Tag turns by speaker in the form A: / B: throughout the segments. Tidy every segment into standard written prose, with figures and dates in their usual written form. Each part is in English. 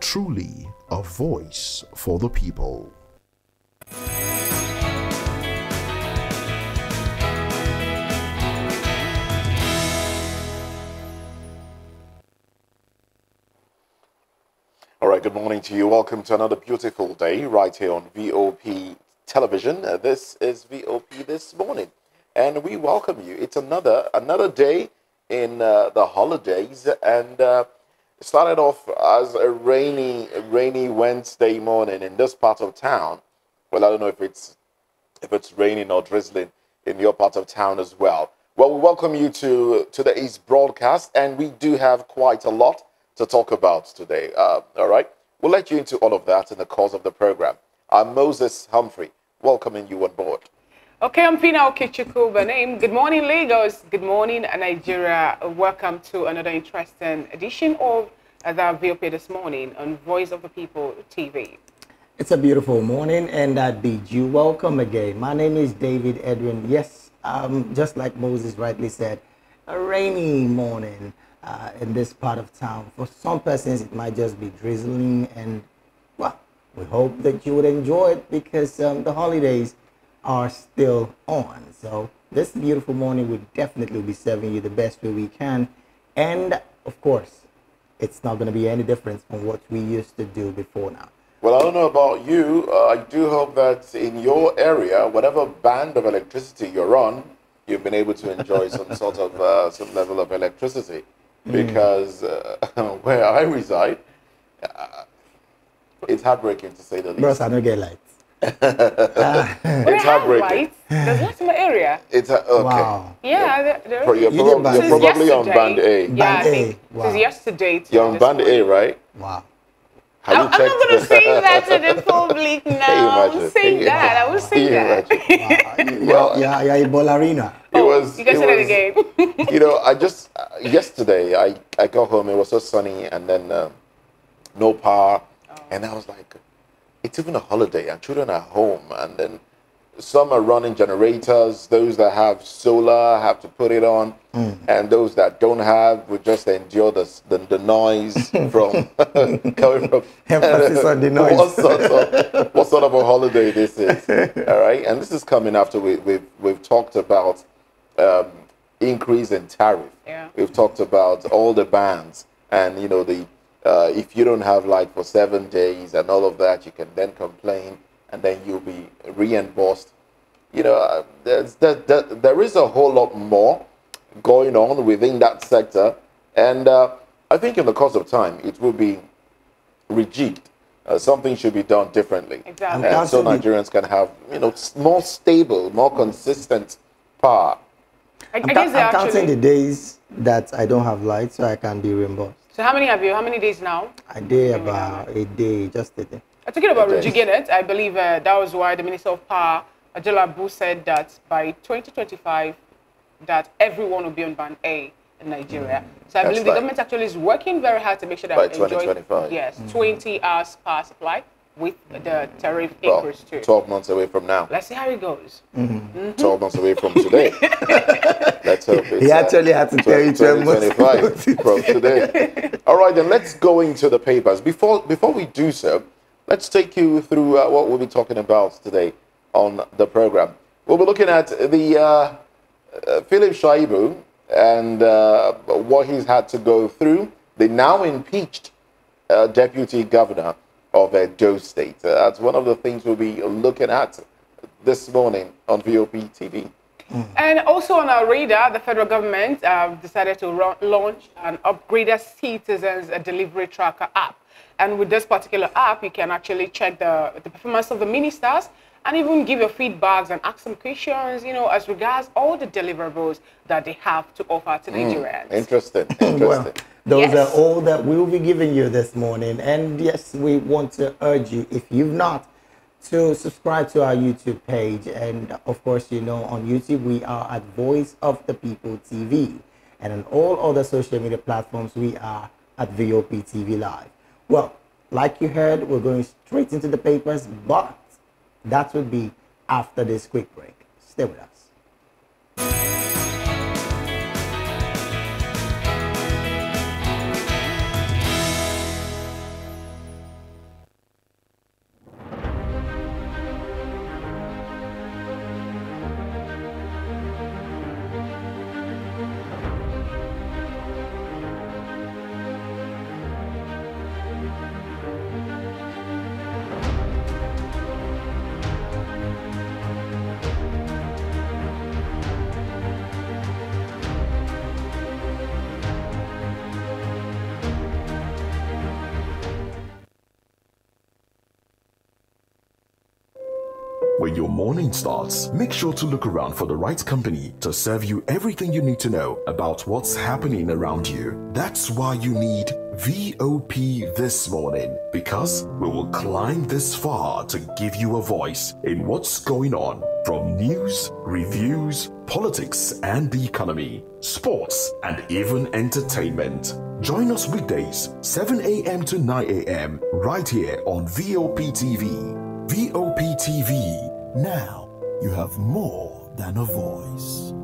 A: truly a voice for the people.
B: All right, good morning to you. Welcome to another beautiful day right here on VOP Television. This is VOP This Morning, and we welcome you. It's another day in the holidays, and it started off as a rainy Wednesday morning in this part of town. Well, I don't know if it's raining or drizzling in your part of town as well. Well, we welcome you to today's broadcast, and we do have quite a lot to talk about today. All right, we'll let you into all of that in the course of the program. I'm Moses Humphrey, welcoming you on board.
C: Okay, I'm Pina Okichuku Benem. Good morning, Lagos. Good morning, Nigeria. Welcome to another interesting edition of the VOP This Morning on Voice of the People TV.
D: It's a beautiful morning, and I bid you welcome again. My name is David Edwin. Yes, just like Moses rightly said, a rainy morning in this part of town. For some persons, it might just be drizzling, and well, we hope that you would enjoy it because the holidays are still on. So this beautiful morning will definitely be serving you the best way we can, and of course, it's not going to be any different from what we used to do before now.
B: Well, I don't know about you. I do hope that in your area, whatever band of electricity you're on, you've been able to enjoy some sort of some level of electricity. Because where I reside, it's heartbreaking to say the least.
D: Bros, I don't get lights.
B: It's heartbreaking.
C: There's lots in my area.
B: It's okay.
D: Wow.
C: Yeah,
B: You're probably on band A.
C: Yeah, I think
D: Wow.
C: since yesterday.
B: You're on band A, right?
D: Wow.
B: Have you
C: I'm not going to say that to the public now. I will say that. I will say that.
B: Well,
D: yeah, a ballerina.
C: You can say that again.
B: You know, I just yesterday I got home. It was so sunny, and then no power, and I was like, it's even a holiday, and children are home, and then some are running generators. Those that have solar have to put it on, and those that don't have will just endure the noise from coming from.
D: Emphasis on the noise.
B: What sort of a holiday this is? All right, and this is coming after we've talked about increase in tariff.
C: Yeah.
B: We've talked about all the bans, and you know if you don't have light for 7 days and all of that, you can then complain, and then you'll be reimbursed. You know, there is a whole lot more going on within that sector, and I think in the course of time it will be rejigged. Something should be done differently,
C: Exactly.
B: and so Nigerians can have more stable, more consistent power.
C: I
D: I'm
C: guess they're
D: counting the days that I don't have light so I can be reimbursed.
C: So how many have you? How many days now?
D: I did about a day, just a day.
C: Talking about rejigging it, I believe that was why the Minister of Power, Ajalabu, said that by 2025, that everyone will be on band A in Nigeria. So I believe the government actually is working very hard to make sure that
B: By
C: we enjoy
B: 2025.
C: yes, 20 hours power supply with the tariff increase too.
B: 12 months away from now.
C: Let's see how it goes.
B: 12 months away from today. Let's hope it's
D: He actually had to tell you 12 months
B: 2025 from today. All right, then let's go into the papers. Before we do so, let's take you through what we'll be talking about today on the program. We'll be looking at the Philip Shaibu and what he's had to go through. The now impeached deputy governor of Edo State. That's one of the things we'll be looking at this morning on VOP TV.
C: And also on our radar, the federal government decided to launch an upgraded citizens delivery tracker app. And with this particular app, you can actually check the performance of the ministers and even give your feedbacks and ask some questions, you know, as regards all the deliverables that they have to offer to Nigerians.
B: Interesting.
D: Well, those
C: Yes.
D: are all that we'll be giving you this morning. And yes, we want to urge you, if you've not, to subscribe to our YouTube page. And of course, you know, on YouTube, we are at Voice of the People TV. And on all other social media platforms, we are at VOP TV Live. Well, like you heard, we're going straight into the papers, but that would be after this quick break. Stay with us.
A: When your morning starts, make sure to look around for the right company to serve you everything you need to know about what's happening around you. That's why you need VOP This Morning, because we will climb this far to give you a voice in what's going on, from news, reviews, politics and the economy, sports, and even entertainment. Join us weekdays, 7 a.m. to 9 a.m. right here on VOP TV. VOP TV. Now you have more than a voice.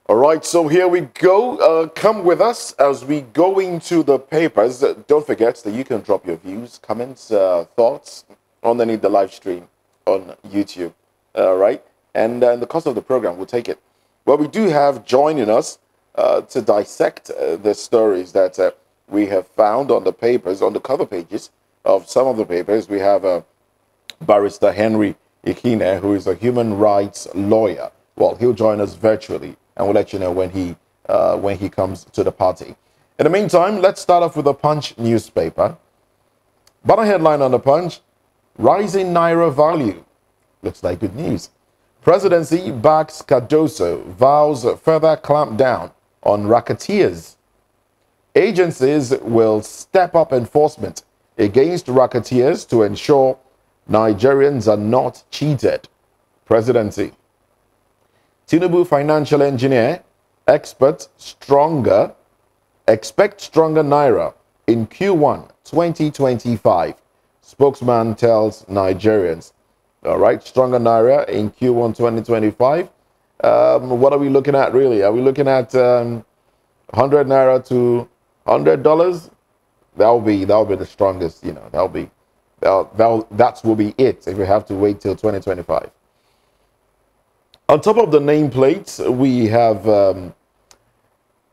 B: All right, so here we go. Come with us as we go into the papers. Don't forget that you can drop your views, comments, thoughts underneath the live stream on YouTube. All right, and in the course of the program, we'll take it. Well, we do have joining us to dissect the stories that we have found on the papers, on the cover pages of some of the papers. We have Barrister Henry Ikine, who is a human rights lawyer. Well, he'll join us virtually, and we'll let you know when he comes to the party. In the meantime, let's start off with the Punch newspaper. Banner headline on the Punch: rising Naira value. Looks like good news. Presidency backs Cardoso, vows further clamp down on racketeers. Agencies will step up enforcement against racketeers to ensure Nigerians are not cheated. Presidency. Tinubu financial engineer, expect stronger Naira in Q1 2025. Spokesman tells Nigerians. All right, stronger Naira in Q1 2025. What are we looking at really? Are we looking at 100 Naira to $100? That'll be the strongest. You know, that will be it if we have to wait till 2025. On top of the nameplates, we have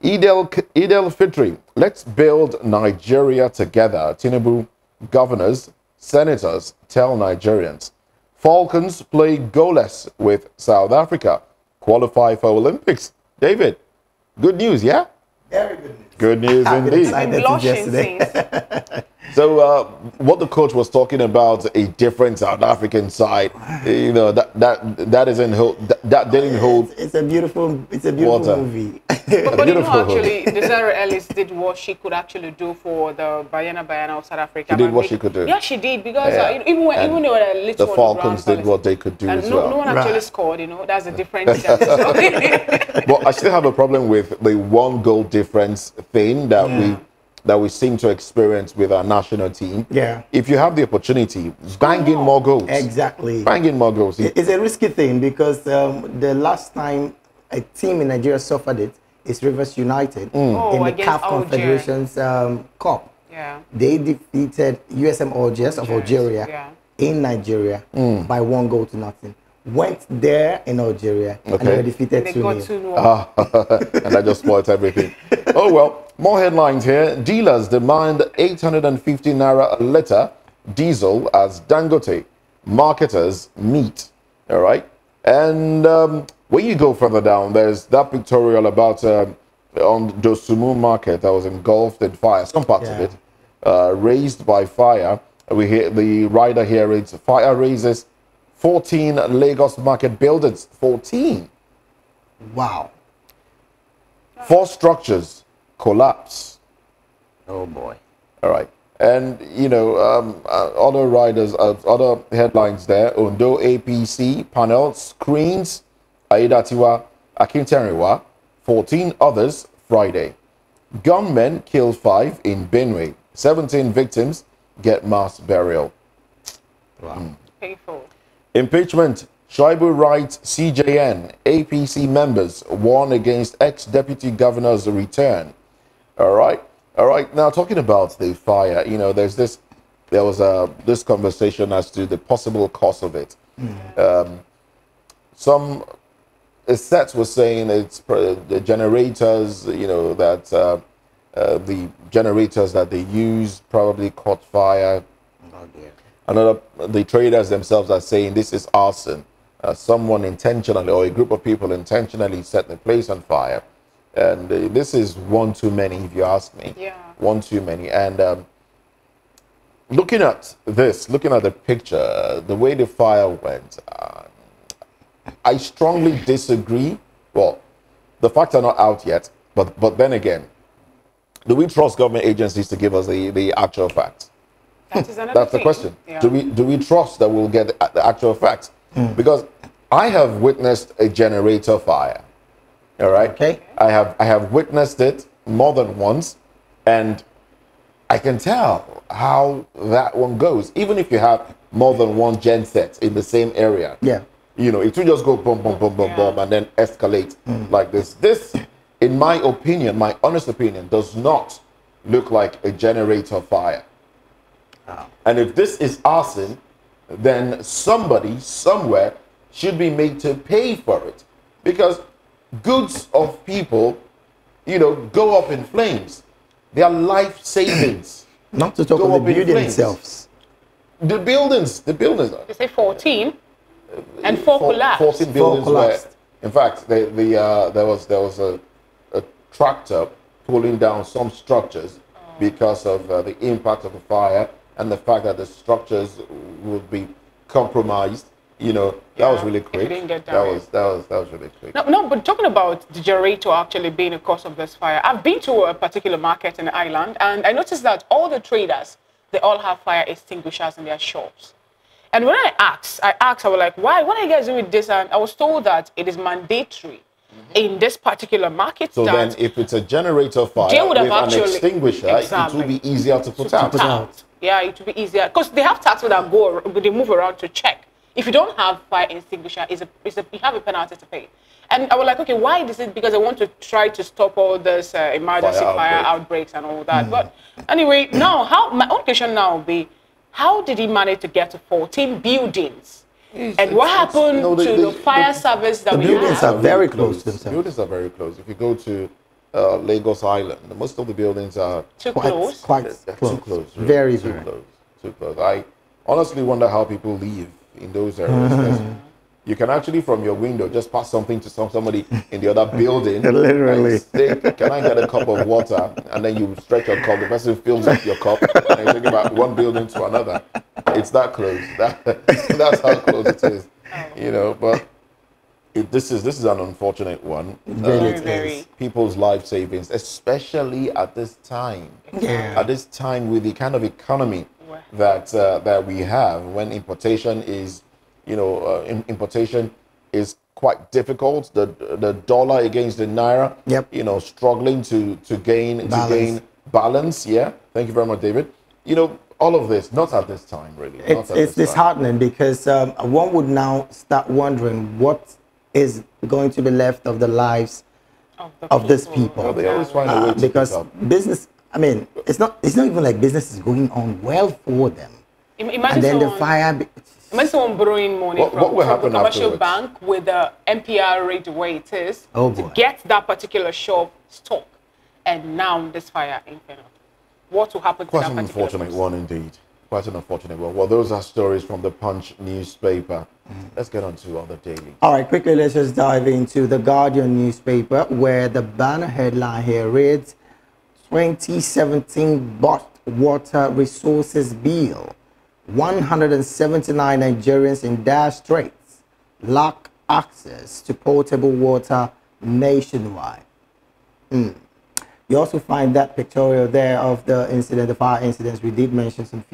B: Eid al-Fitr. Let's build Nigeria together. Tinubu, governors, senators tell Nigerians. Falcons play goalless with South Africa. Qualify for Olympics. David, good news, yeah?
D: Very good news.
B: Good news indeed.
C: I'm blushing since.
B: So what the coach was talking about, a different South African side, you know, that isn't that didn't hold.
D: It's a beautiful
B: water.
D: movie.
C: But you know, actually, Desiree Ellis did what she could actually do for the Bayana of South Africa.
B: She did what she could do.
C: Yeah, she did, because even they were a little.
B: The Falcons did what they could do
C: and
B: as well.
C: No one actually scored. You know, that's a different thing.
B: But I still have a problem with the 1 goal difference thing that we seem to experience with our national team.
D: Yeah.
B: If you have the opportunity, bang in more goals.
D: Exactly.
B: Bang in more goals.
D: It's a risky thing, because the last time a team in Nigeria suffered it is Rivers United in the CAF Confederations Cup.
C: Yeah.
D: They defeated USM Algiers of Algeria in Nigeria by 1 goal to nothing. Went there in Algeria and they were defeated 2-0.
B: And I just spoiled everything. Oh well, more headlines here. Dealers demand 850 Naira a litre diesel as Dangote marketers meet. All right. And when you go further down, there's that pictorial about on Dosumu market that was engulfed in fire. Some parts of it raised by fire. We hear the rider here reads, fire raises 14 Lagos market buildings. 14.
D: Wow.
B: 4 structures collapse.
D: Oh boy.
B: All right. And, you know, other riders, other headlines there. Ondo APC panel screens Aidatiwa Akinteriwa. 14 others Friday. Gunmen kill 5 in Benue. 17 victims get mass burial.
D: Wow.
C: Painful.
B: Impeachment. Shaibu writes CJN. APC members warn against ex-deputy governor's return. All right. All right. Now, talking about the fire, you know, there was this conversation as to the possible cause of it. Some sets were saying it's the generators, you know, that the generators that they use probably caught fire.
D: Oh dear.
B: The traders themselves are saying this is arson. Someone intentionally, or a group of people intentionally set the place on fire. And this is one too many, if you ask me.
C: Yeah.
B: One too many. And looking at this, looking at the picture, the way the fire went, I strongly disagree. Well, the facts are not out yet, but then again, do we trust government agencies to give us the actual facts?
C: That is another
B: That's the
C: thing.
B: question.
C: Yeah.
B: Do we trust that we'll get the actual facts? Because I have witnessed a generator fire. All right.
D: Okay.
B: I have witnessed it more than once, and I can tell how that one goes. Even if you have more than one gen set in the same area.
D: Yeah.
B: You know, it will just go boom, boom, boom, boom, boom, and then escalate like this. This, in my opinion, my honest opinion, does not look like a generator fire. And if this is arson, then somebody, somewhere, should be made to pay for it. Because goods of people, you know, go up in flames. Their life savings.
D: Not to talk
B: Go
D: of the
B: up in
D: building
B: flames.
D: themselves.
B: The buildings.
C: They say 14, and 4 collapsed.
B: 14 buildings were,
D: collapsed.
B: in fact, there was a tractor pulling down some structures because of the impact of the fire and the fact that the structures would be compromised. You know, that was really quick.
C: didn't get
B: That was really quick.
C: No, but talking about the generator actually being a cause of this fire, I've been to a particular market in the island, and I noticed that all the traders, they all have fire extinguishers in their shops. And when I asked, I was like, why? What are you guys doing with this? And I was told that it is mandatory in this particular market.
B: So
C: that
B: then, if it's a generator fire
C: they would have
B: with an
C: actually-
B: extinguisher,
C: Exactly.
B: it will be easier to put out.
D: out.
C: Yeah, it will be easier because they have taxis that they move around to check. If you don't have fire extinguisher, you have a penalty to pay. And I was like, okay, why is it? Because I want to try to stop all this emergency fire outbreaks and all that. But anyway, now my own question now will be, how did he manage to get to 14 buildings? And what happened to the fire service that we
D: buildings
C: have?
D: are very close to themselves.
B: Buildings are very close. If you go to Lagos Island, most of the buildings are
C: Too close.
B: they're
D: close.
B: too close. Really.
D: Very,
B: too
D: very.
B: close. Too close. I honestly wonder how people live in those areas. 'Cause you can actually, from your window, just pass something to somebody in the other building.
D: Literally.
B: And say, can I get a cup of water? And then you stretch your cup. The person fills up your cup. And you think about one building to another. It's that close. That's how close it is. You know, but this is an unfortunate one.
C: Very.
B: People's life savings, especially at this time.
D: Yeah.
B: At this time, with the kind of economy that we have, when importation is, importation is quite difficult. The dollar against the naira,
D: Yep.
B: Struggling to gain balance. Yeah. Thank you very much, David. All of this, not at this time, really.
D: It's disheartening because one would now start wondering what is going to be left of the lives of these people.
B: Well, they always find a way to
D: because
B: pick up.
D: business, I mean, it's not even like business is going on well for them.
C: Imagine
D: And then the
C: someone-
D: fire.
C: Imagine someone borrowing money
B: What
C: from
B: will
C: the
B: happen
C: commercial
B: afterwards?
C: bank with the MPR rate the way it is
D: Oh,
C: to
D: boy.
C: get that particular shop stock, and now this fire inferno. What will happen to
B: Quite
C: that
B: an
C: particular
B: unfortunate
C: person?
B: one indeed. Quite an unfortunate one. Well, those are stories from the Punch newspaper. Let's get on to other daily.
D: All right, quickly, let's just dive into the Guardian newspaper, where the banner headline here reads 2017 Water Resources Bill. 179 Nigerians in dire straits lack access to potable water nationwide. You also find that pictorial there of the incident, the fire incidents we did mention some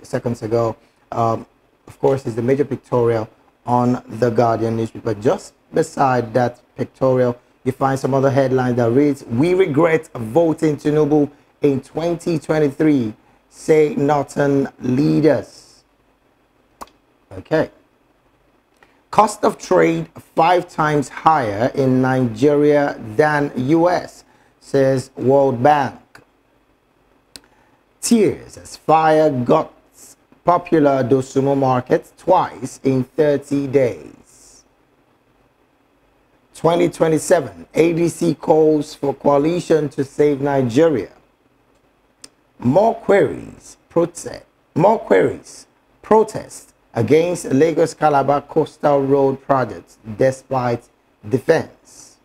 D: seconds ago. Of course, is the major pictorial on the Guardian newspaper. Just beside that pictorial, you find some other headline that reads, "We regret voting Tinubu in 2023, say Northern leaders." Okay. Cost of trade 5 times higher in Nigeria than US, says World Bank. Tears as fire got popular Dosumo market twice in 30 days. 2027, ADC calls for coalition to save Nigeria. More queries, protest against Lagos-Calabar Coastal Road project despite defense.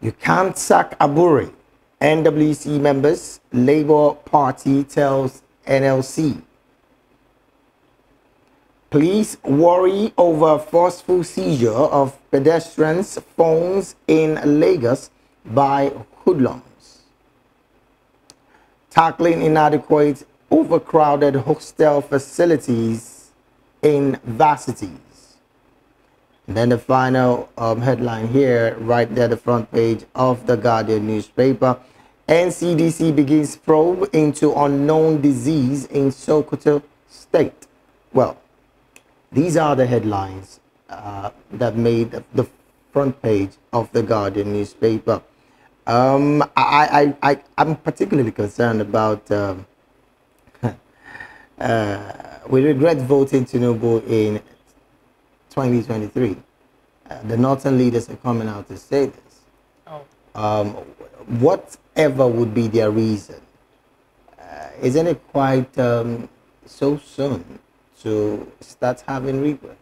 D: You can't sack Abure. NWC members, Labour Party tells NLC. Police worry over forceful seizure of pedestrians' phones in Lagos by hoodlums. Tackling inadequate, overcrowded hostel facilities in varsities. And then the final headline here, right there, the front page of the Guardian newspaper. NCDC begins probe into unknown disease in Sokoto State. Well, these are the headlines that made the front page of the Guardian newspaper. I'm particularly concerned about we regret voting Tinubu in 2023. The northern leaders are coming out to say this. Oh. Whatever would be their reason, isn't it quite so soon to start having regrets?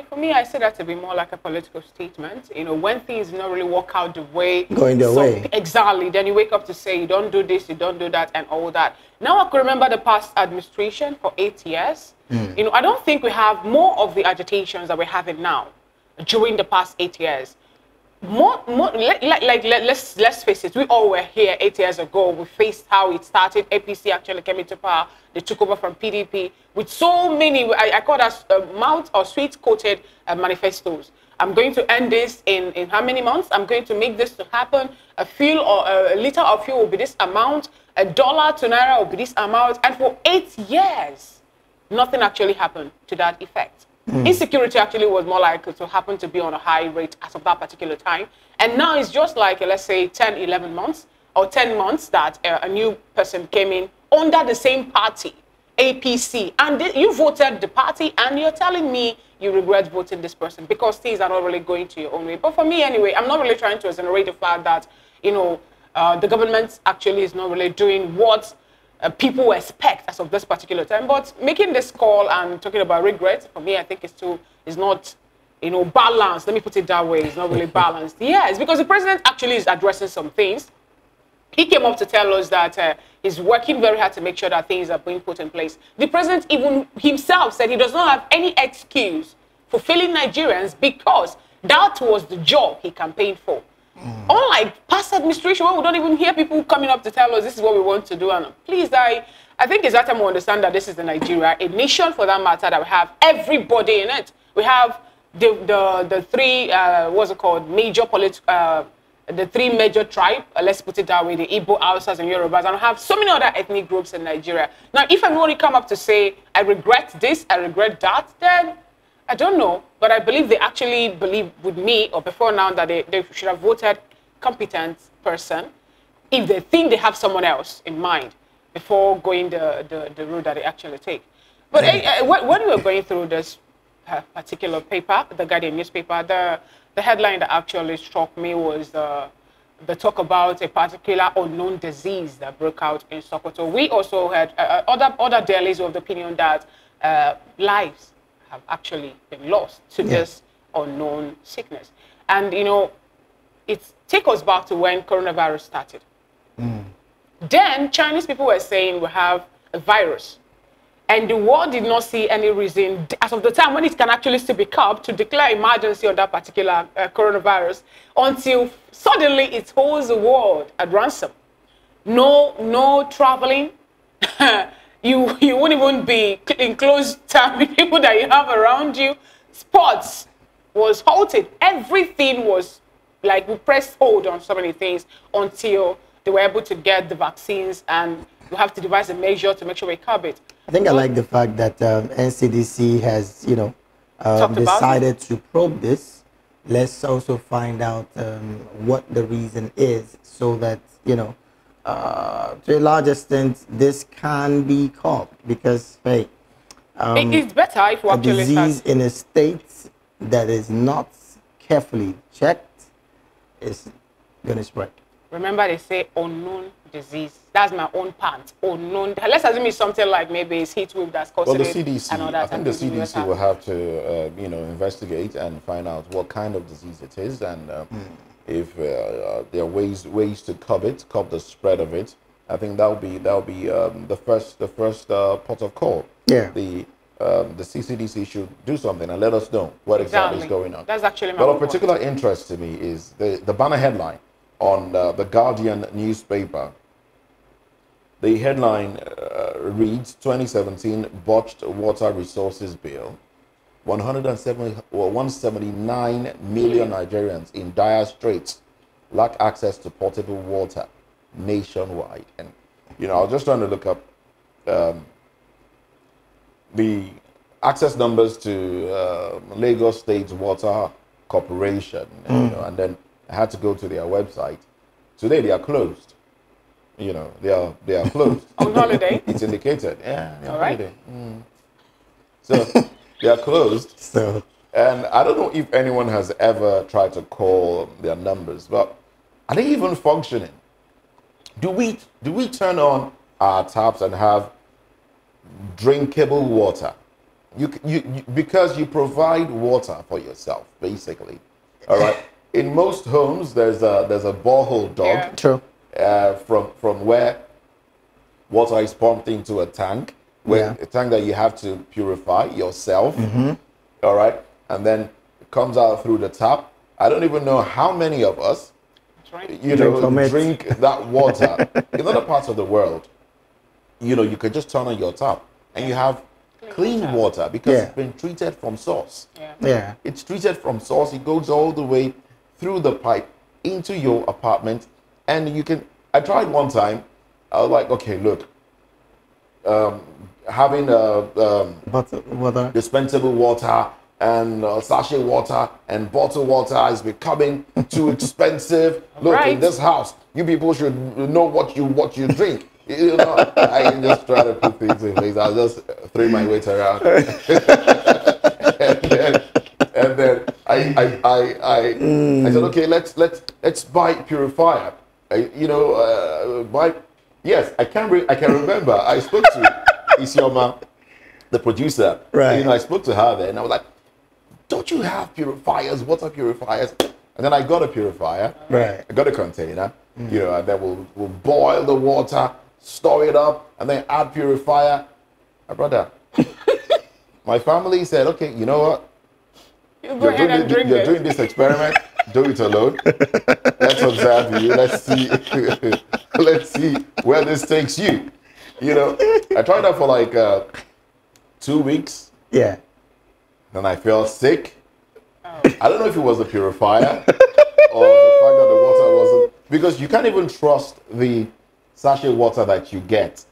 C: For me, I see that to be more like a political statement. You know, when things don't really work out the way,
D: going their way.
C: Exactly. Then you wake up to say, you don't do this, you don't do that, and all that. Now I can remember the past administration for 8 years. You know, I don't think we have more of the agitations that we're having now during the past 8 years. Let's face it, we all were here 8 years ago. We faced how it started. APC actually came into power. They took over from PDP with so many, I call that mount or sweet-coated manifestos. I'm going to end this in how many months? I'm going to make this to happen. A fuel or a liter of fuel will be this amount. $1 to Naira will be this amount. And for 8 years, nothing actually happened to that effect. Insecurity actually was more likely to happen to be on a high rate as of that particular time. And now it's just like, let's say, 10, 11 months or 10 months that a new person came in under the same party, APC. And you voted the party and you're telling me you regret voting this person because things are not really going to your own way. But for me, anyway, I'm not really trying to exonerate the fact that, you know, the government actually is not really doing what people expect as of this particular time. But making this call and talking about regrets, for me, I think it's not, you know, balanced. Let me put it that way. It's not really balanced. Yes, because the president actually is addressing some things. He came up to tell us that he's working very hard to make sure that things are being put in place. The president even himself said he does not have any excuse for failing Nigerians because that was the job he campaigned for. Unlike past administration, where we don't even hear people coming up to tell us this is what we want to do. And please, I think it's that time we understand that this is the Nigeria, a nation for that matter, that we have everybody in it. We have the three, what's it called, major the three major tribes, let's put it that way, the Igbo, Hausas, and Yorubas, and we have so many other ethnic groups in Nigeria. Now, if everybody come up to say, I regret this, I regret that, then I don't know, but I believe they actually believe with me, or before now, that they should have voted competent person if they think they have someone else in mind before going the route that they actually take. But when we were going through this particular paper, the Guardian newspaper, the headline that actually struck me was the talk about a particular unknown disease that broke out in Sokoto. We also had other dailies of the opinion that lives have actually been lost to this unknown sickness. And, you know, it takes us back to when coronavirus started. Then Chinese people were saying we have a virus. And the world did not see any reason, as of the time when it can actually still be curbed, to declare emergency on that particular coronavirus until suddenly it holds the world at ransom. No traveling. You won't even be in close time with people that you have around you. Sports was halted. Everything was like we pressed hold on so many things until they were able to get the vaccines, and we have to devise a measure to make sure we curb it.
D: I think I like the fact that NCDC has, you know, decided to probe this. Let's also find out what the reason is, so that, you know, to a large extent, this can be curbed. Because, hey,
C: it's better if we
D: a
C: actually
D: disease in a state that is not carefully checked, it's going to spread.
C: Remember, they say unknown disease. That's my own part. Unknown. Let's assume it's something like maybe it's heat wave that's causing
B: Well, the
C: it.
B: CDC,
C: And all that.
B: I think the CDC will have to, investigate and find out what kind of disease it is, and if there are ways to curb the spread of it. I think that'll be the first port of call.
D: Yeah.
B: The CDC should do something and let us know what exactly is going on.
C: That's actually my
B: But of
C: point.
B: particular interest to me is the banner headline on the Guardian newspaper. The headline reads, 2017 Botched Water Resources Bill. 179 million Nigerians in dire straits lack access to potable water nationwide. And, I was just trying to look up the access numbers to Lagos State Water Corporation, and then I had to go to their website. Today they are closed. They are closed.
C: On holiday?
B: It's indicated. Yeah, they're on
C: All right.
B: holiday. So they are closed.
D: So,
B: And I don't know if anyone has ever tried to call their numbers, but are they even functioning? Do we turn on our taps and have drinkable water? You because you provide water for yourself, basically. All right. In most homes, there's a borehole dug.
C: Yeah.
D: true.
B: From where water is pumped into a tank, a tank that you have to purify yourself. All right, and then it comes out through the tap. I don't even know how many of us,
C: That's right.
B: drink that water. In other parts of the world, you could just turn on your tap and you have clean water because it's been treated from source.
D: Yeah.
B: It's treated from source. It goes all the way through the pipe into your apartment. And I tried one time. I was like, okay, look, having
D: Bottled water.
B: dispensable water and sachet water and bottled water is becoming too expensive. Look, in
C: Right.
B: this house, you people should know what you drink. I just try to put things in place. I'll just throw my weight around. and then I said, okay, let's buy purifier. Yes, I can remember. I spoke to Isioma, the producer.
D: Right.
B: I spoke to her there, and I was like, "Don't you have purifiers, water purifiers?" And then I got a purifier.
D: Right.
B: I got a container. And then we'll boil the water, store it up, and then add purifier. My brother, my family said, "Okay, you know what?
C: You go ahead and drink
B: You're
C: it.
B: doing this experiment. Do it alone. Let's observe you. Let's see. Let's see where this takes you." I tried that for like 2 weeks.
D: Yeah.
B: Then I felt sick. I don't know if it was the purifier or the fact that the water wasn't, because you can't even trust the sachet water that you get.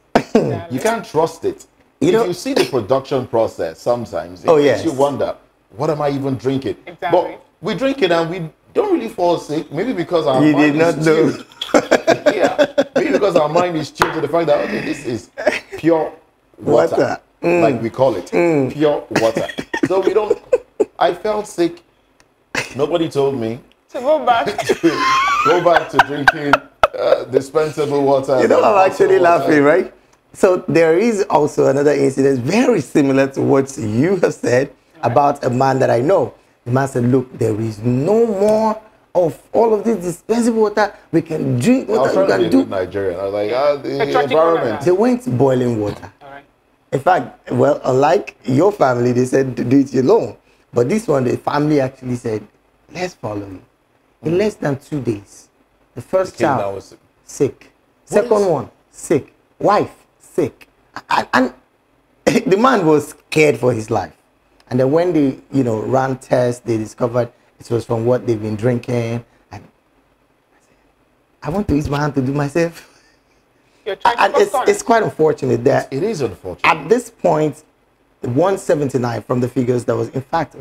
B: You can't trust it. If you see the production process, sometimes it makes you wonder, what am I even drinking?
C: Exactly.
B: But we drink it and we don't really fall sick. Maybe because our
D: You
B: mind
D: did not
B: is
D: know.
B: tuned. Maybe because our mind is tuned to the fact that, okay, this is pure water. Like we call it, pure water. So we don't. I felt sick. Nobody told me
C: To go back.
B: go back to drinking dispensable water.
D: I'm actually laughing, right? So there is also another incident very similar to what you have said about a man that I know. The man said, "Look, there is no more of all of this dispensable water. We can drink
B: I was
D: water. We
B: trying to
D: can
B: do
D: do."
B: Nigerian. I was like, the
C: Patriotic
B: environment.
D: They went boiling water.
C: All right.
D: In fact, well, unlike your family, they said to do it alone. But this one, the family actually said, "Let's follow you." In less than 2 days, the first
B: The kid now
D: child
B: was sick.
D: sick,
B: What
D: second
B: is-
D: one sick, wife sick, and the man was scared for his life. And then when they, ran tests, they discovered it was from what they've been drinking. And I want to use my hand to do myself.
C: You're trying
D: And
C: to focus on
D: it's quite unfortunate that
B: It is unfortunate.
D: at this point, 179 from the figures that was, in fact,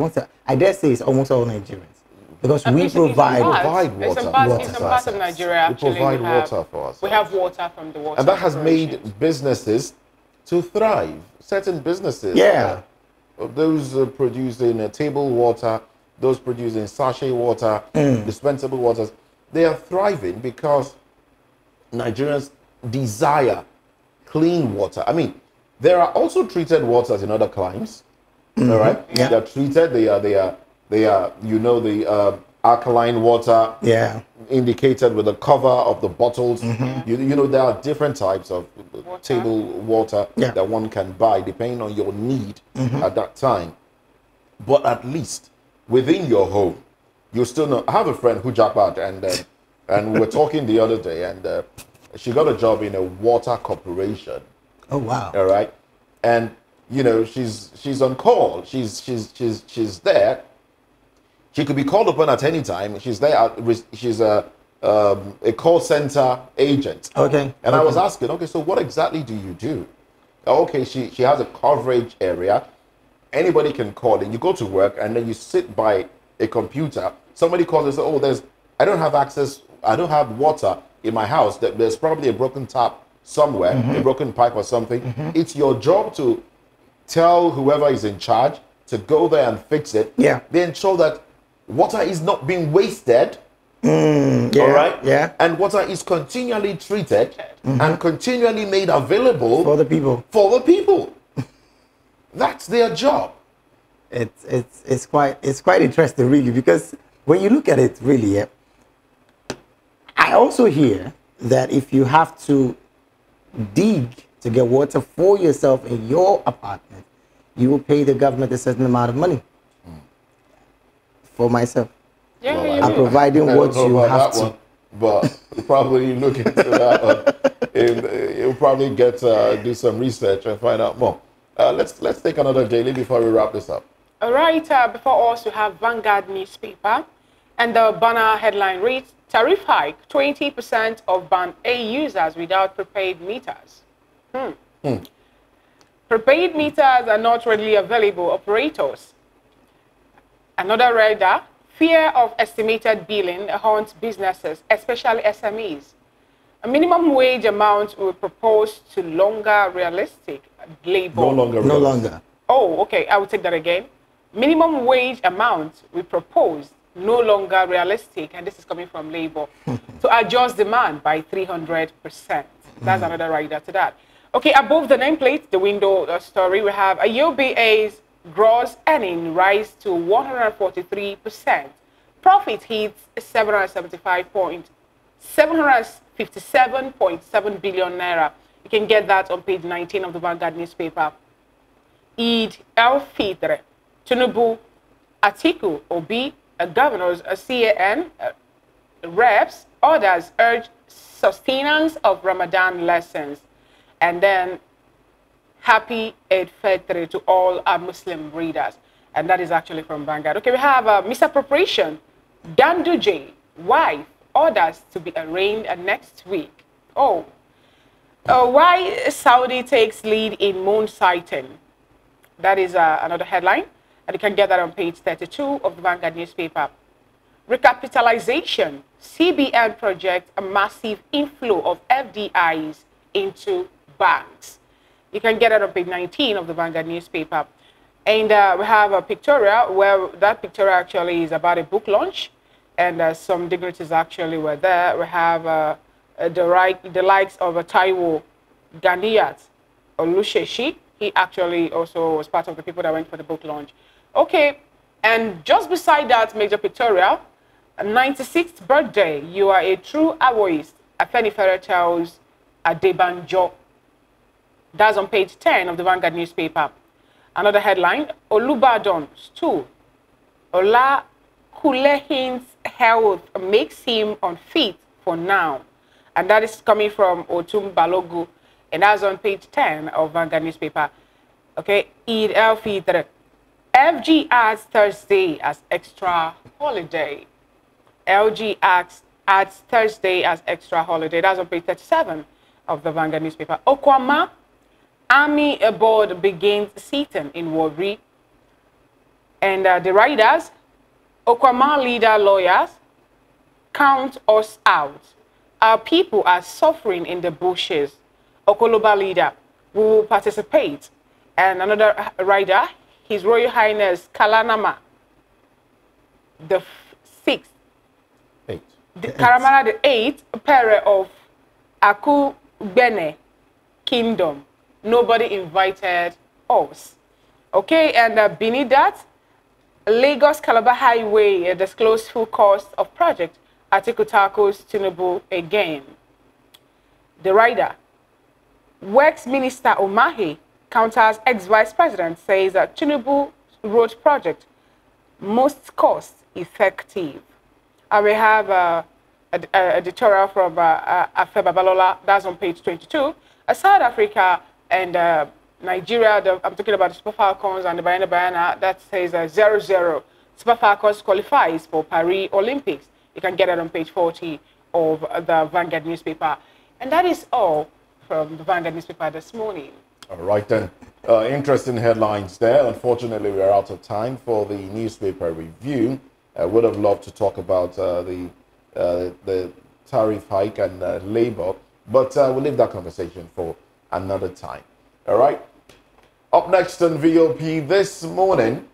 D: I dare say it's almost all Nigerians. Because we
C: It's in
D: provide
C: parts.
B: provide
C: It's
B: water.
C: in parts,
D: Water.
C: in some parts of Nigeria, actually.
B: provide
C: we have,
B: water for us.
C: We have water from the water.
B: And that has
C: corporations.
B: made businesses to thrive. Certain businesses,
D: Yeah.
B: those producing table water those producing sachet water, dispensable waters, they are thriving because Nigerians desire clean water. I mean, there are also treated waters in other climes. All right,
D: Yeah.
B: they're treated. They are. You know, the alkaline water.
D: Yeah.
B: Indicated with the cover of the bottles. You know, there are different types of table water that one can buy depending on your need at that time. But at least within your home, you still know. I have a friend who jackpot, and we were talking the other day, and she got a job in a water corporation.
D: Oh wow.
B: All right, and you know, she's on call. She's there. She could be called upon at any time. She's there. She's a call center agent.
D: Okay.
B: And I was asking, okay, so what exactly do you do? Okay, she has a coverage area. Anybody can call in. You go to work and then you sit by a computer. Somebody calls and says, oh, I don't have access. I don't have water in my house. There's probably a broken tap somewhere, a broken pipe or something. It's your job to tell whoever is in charge to go there and fix it.
D: Yeah.
B: They ensure that water is not being wasted.
D: Yeah.
B: All right.
D: Yeah.
B: And water is continually treated and continually made available
D: For the people.
B: For the people. That's their job.
D: It's quite interesting, really, because when you look at it, really, I also hear that if you have to dig to get water for yourself in your apartment, you will pay the government a certain amount of money. For myself, I'm providing what you have to.
B: But probably look into that one. You'll probably get do some research and find out more. Let's take another daily before we wrap this up.
C: All right, before us, we have Vanguard newspaper, and the banner headline reads, tariff hike, 20% of Band A users without prepaid meters. Prepaid meters are not readily available, operators. Another rider, fear of estimated billing haunts businesses, especially SMEs. A minimum wage amount will propose to longer realistic labor.
B: No longer.
C: Oh, okay, I will take that again. Minimum wage amount we propose no longer realistic, and this is coming from labor, to adjust demand by 300%. That's another rider to that. Okay, above the nameplate, the window story, we have a UBA's gross earning rise to 143%. Profit hits 757.7 billion naira. You can get that on page 19 of the Vanguard newspaper. Eid al-Fitr, Tinubu, Atiku, Obi, governors, CAN, reps, others urge sustenance of Ramadan lessons. And then happy Eid Fitr to all our Muslim readers. And that is actually from Vanguard. Okay, we have misappropriation. Ganduje, wife, orders to be arraigned next week. Why Saudi takes lead in moon sighting. That is another headline. And you can get that on page 32 of the Vanguard newspaper. Recapitalization. CBN projects a massive inflow of FDIs into banks. You can get it on page 19 of the Vanguard newspaper. And we have a pictorial where that pictorial actually is about a book launch. And some dignitaries actually were there. We have the likes of Taiwo Gandiyat Olusheshi. He actually also was part of the people that went for the book launch. Okay, and just beside that major pictorial, a 96th birthday, you are a true Awoist, Afenifere tells Adebanjo. That's on page 10 of the Vanguard newspaper. Another headline, Olubadon stool. Ola Kulehin's health makes him unfit for now. And that is coming from Otum Balogu. And that's on page 10 of Vanguard newspaper. Okay, Eid al-Fitr. FG adds Thursday as extra holiday. LG adds Thursday as extra holiday. That's on page 37 of the Vanguard newspaper. Okwama, Army board begins sitting in Warri. And the riders, Okwama leader lawyers, count us out. Our people are suffering in the bushes. Okoloba leader, we will participate. And another rider, His Royal Highness Kalanama the sixth,
B: 8.
C: the Karamala the eighth pair of Aku Bene Kingdom. Nobody invited us. Okay, and beneath that, Lagos Calabar Highway disclosed full cost of project. Atiku tackles Tinubu again. The rider, Works Minister Omahe counters ex-vice president, says that Tinubu road project most cost effective. And we have an editorial from Afe Babalola, that's on page 22. South Africa and Nigeria, I'm talking about the Super Falcons and the Bayana, that says 0-0. Super Falcons qualifies for Paris Olympics. You can get it on page 40 of the Vanguard newspaper. And that is all from the Vanguard newspaper this morning.
B: All right then. Interesting headlines there. Unfortunately, we're out of time for the newspaper review. I would have loved to talk about the tariff hike and labor, but we'll leave that conversation for another time. All right. Up next on VOP this morning.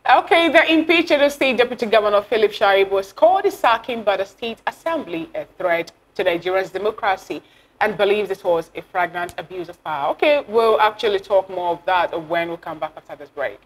C: Okay, the impeached Edo State Deputy Governor Philip Shaib was called a sacking by the State Assembly a threat to Nigeria's democracy and believes it was a flagrant abuse of power. Okay, we'll actually talk more of that when we come back after this break.